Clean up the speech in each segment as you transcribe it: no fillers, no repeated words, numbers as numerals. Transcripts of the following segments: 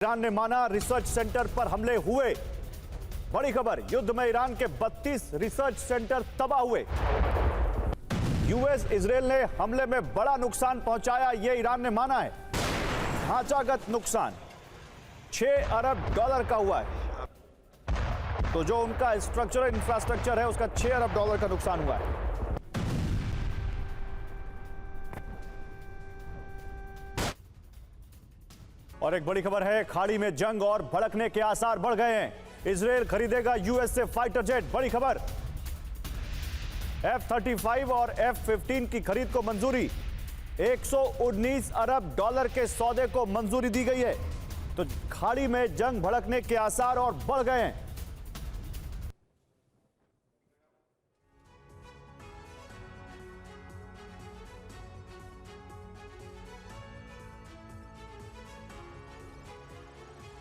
Iran ने माना research centre पर हमले हुए। बड़ी खबर, युद्ध में ईरान के 32 रिसर्च सेंटर तबाह हुए। यूएस इजरायल ने हमले में बड़ा नुकसान पहुंचाया, यह ईरान ने माना है। ढांचागत नुकसान $6 अरब का हुआ है। तो जो उनका स्ट्रक्चरल इंफ्रास्ट्रक्चर है उसका $6 अरब का नुकसान हुआ है। और एक बड़ी खबर है, खाड़ी में जंग और भड़कने के आसार बढ़ गए हैं। इजरायल खरीदेगा यूएस से फाइटर जेट। बड़ी खबर, F-35 और F-15 की खरीद को मंजूरी। $119 अरब के सौदे को मंजूरी दी गई है। तो खाड़ी में जंग भड़कने के आसार और बढ़ गए हैं।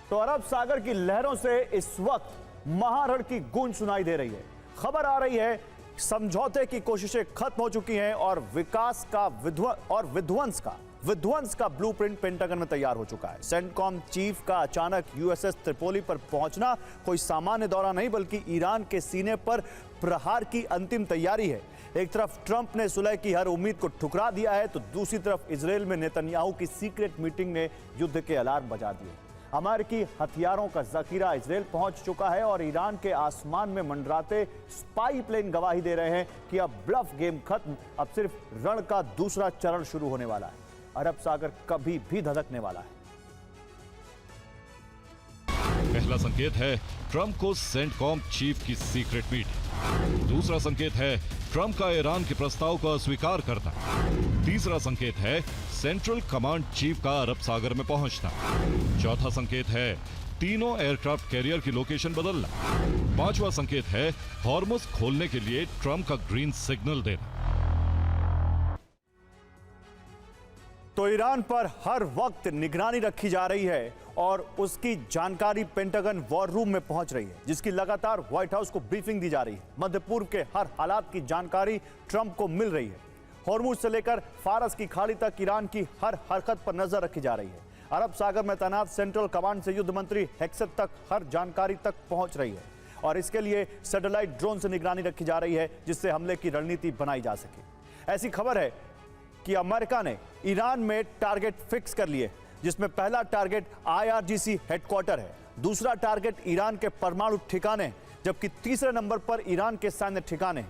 तो अरब सागर की लहरों से इस वक्त महारण की गूंज सुनाई दे रही है। खबर आ रही है समझौते की कोशिशें खत्म हो चुकी हैं और विकास का विध्वंस का ब्लूप्रिंट पेंटागन में तैयार हो चुका है। सेंटकॉम चीफ का अचानक यूएसएस त्रिपोली पर पहुंचना कोई सामान्य दौरा नहीं, बल्कि ईरान के सीने पर प्रहार की अंतिम तैयारी है। एक तरफ ट्रंप ने सुलह की हर उम्मीद को ठुकरा दिया है, तो दूसरी तरफ इजरायल में नेतन्याहू की सीक्रेट मीटिंग ने युद्ध के अलार्म बजा दिए। अमेरिकी हथियारों का जखीरा इजरायल पहुंच चुका है और ईरान के आसमान में मंडराते स्पाई प्लेन गवाही दे रहे हैं कि अब ब्लफ गेम खत्म, अब सिर्फ रण का दूसरा चरण शुरू होने वाला है। अरब सागर कभी भी धधकने वाला है। पहला संकेत है ट्रंप को सेंटकॉम चीफ की सीक्रेट मीटिंग। दूसरा संकेत है ट्रंप का ईरान के प्रस्ताव को अस्वीकार करना। तीसरा संकेत है सेंट्रल कमांड चीफ का अरब सागर में पहुंचना। चौथा संकेत है तीनों एयरक्राफ्ट कैरियर की लोकेशन बदलना। पांचवा संकेत है हॉर्मुज खोलने के लिए ट्रंप का ग्रीन सिग्नल देना। तो ईरान पर हर वक्त निगरानी रखी जा रही है और उसकी जानकारी पेंटागन वॉर रूम में पहुंच रही है, जिसकी लगातार व्हाइट हाउस को ब्रीफिंग दी जा रही है। मध्य पूर्व के हर हालात की जानकारी ट्रंप को मिल रही है। हॉर्मुज से लेकर फारस की खाड़ी तक ईरान की हर हरकत पर नजर रखी जा रही है। अरब सागर में तैनात सेंट्रल कमांड से युद्ध मंत्री हेक्सेट तक हर जानकारी तक पहुंच रही है और इसके लिए सैटेलाइट ड्रोन से निगरानी रखी जा रही है, जिससे हमले की रणनीति बनाई जा सके। ऐसी खबर है कि अमेरिका ने ईरान में टारगेट फिक्स कर लिए, जिसमें पहला टारगेट IRGC हेडक्वार्टर है, दूसरा टारगेट ईरान के परमाणु ठिकाने, जबकि तीसरे नंबर पर ईरान के सैन्य ठिकाने।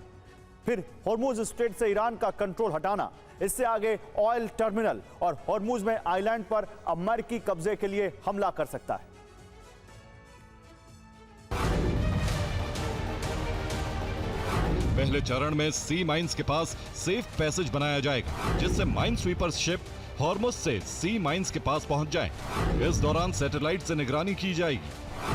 फिर हॉर्मुज स्ट्रेट से ईरान का कंट्रोल हटाना, इससे आगे ऑयल टर्मिनल और हॉर्मुज में आइलैंड पर अमेरिकी कब्जे के लिए हमला कर सकता है। पहले चरण में सी माइंस के पास सेफ पैसेज बनाया जाएगा, जिससे माइन स्वीपर शिप हॉर्मुज से सी माइंस के पास पहुंच जाएं। इस दौरान सैटेलाइट से निगरानी की जाएगी।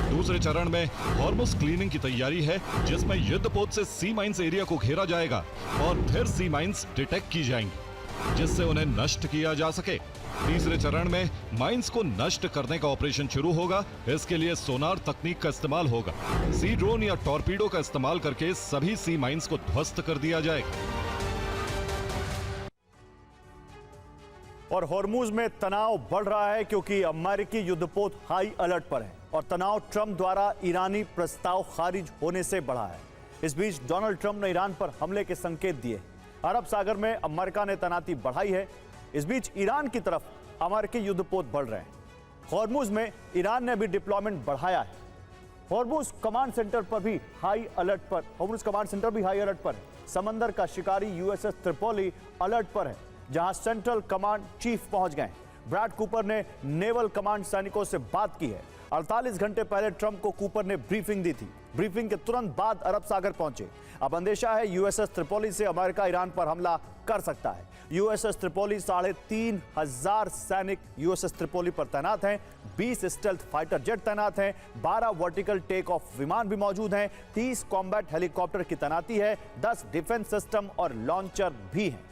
दूसरे चरण में हॉर्मुज क्लीनिंग की तैयारी है, जिसमें युद्धपोत से सी माइंस एरिया को घेरा जाएगा और फिर सी माइंस डिटेक्ट की जाएंगी, जिससे उन्हें नष्ट किया जा सके। तीसरे चरण में माइंस को नष्ट करने का ऑपरेशन शुरू होगा। इसके लिए सोनार तकनीक का इस्तेमाल होगा। सी ड्रोन या टॉर्पीडो का इस्तेमाल करके सभी सी माइंस को ध्वस्त कर दिया जाएगा। और हॉर्मुज में तनाव बढ़ रहा है क्योंकि अमेरिकी युद्धपोत हाई अलर्ट पर है और तनाव ट्रंप द्वारा ईरानी प्रस्ताव खारिज होने से बढ़ा है। इस बीच डोनाल्ड ट्रंप ने ईरान पर हमले के संकेत दिए। अरब सागर में अमेरिका ने तैनाती बढ़ाई है। इस बीच ईरान की तरफ अमेरिकी युद्धपोत बढ़ रहे हैं। हॉर्मुज में ईरान ने भी डिप्लॉयमेंट बढ़ाया है। हॉर्मुज कमांड सेंटर भी हाई अलर्ट पर है। समंदर का शिकारी यूएसएस त्रिपोली अलर्ट पर है, जहां सेंट्रल कमांड चीफ पहुंच गए। ब्रैड कूपर ने नेवल कमांड सैनिकों से बात की है। 48 घंटे पहले ट्रंप को कूपर ने ब्रीफिंग दी थी। ब्रीफिंग के तुरंत बाद अरब सागर पहुंचे। अब अंदेशा है यूएसएस त्रिपोली से अमेरिका ईरान पर हमला कर सकता है। यूएसएस त्रिपोली 3,500 सैनिक यूएसएस त्रिपोली पर तैनात हैं। 20 स्टेल्थ फाइटर जेट तैनात हैं। 12 वर्टिकल टेक ऑफ विमान भी मौजूद हैं। 30 कॉम्बैट हेलीकॉप्टर की तैनाती है। 10 डिफेंस सिस्टम और लॉन्चर भी हैं।